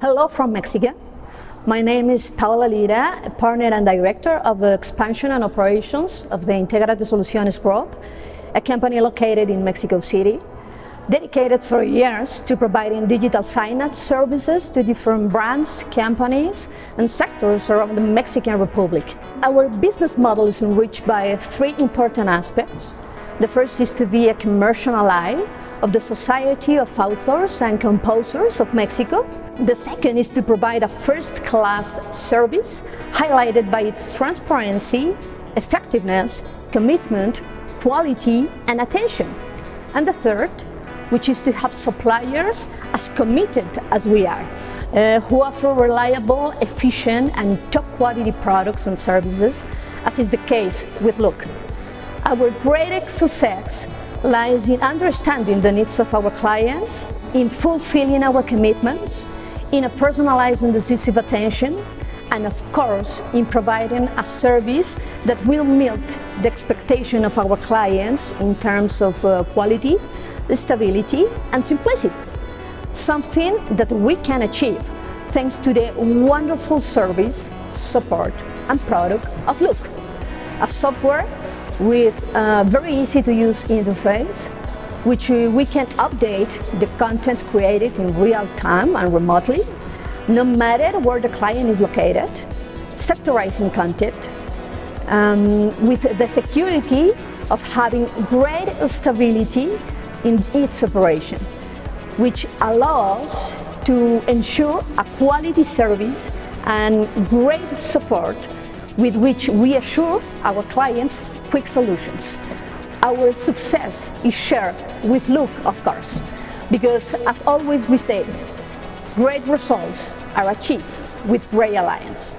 Hello from Mexico. My name is Paola Lira, partner and director of expansion and operations of the Integrate Soluciones Group, a company located in Mexico City, dedicated for years to providing digital signage services to different brands, companies, and sectors around the Mexican Republic. Our business model is enriched by three important aspects. The first is to be a commercial ally of the Society of Authors and Composers of Mexico. The second is to provide a first-class service highlighted by its transparency, effectiveness, commitment, quality, and attention. And the third, which is to have suppliers as committed as we are, who offer reliable, efficient, and top-quality products and services, as is the case with Look. Our greatest success lies in understanding the needs of our clients, in fulfilling our commitments, in a personalized and decisive attention, and of course in providing a service that will meet the expectation of our clients in terms of quality, stability, and simplicity. Something that we can achieve thanks to the wonderful service, support, and product of Look, a software with a very easy to use interface, which we can update the content created in real time and remotely, no matter where the client is located, sectorizing content, with the security of having great stability in its operation, which allows to ensure a quality service and great support with which we assure our clients quick solutions. Our success is shared with Look, of course, because as always we say, great results are achieved with great alliance.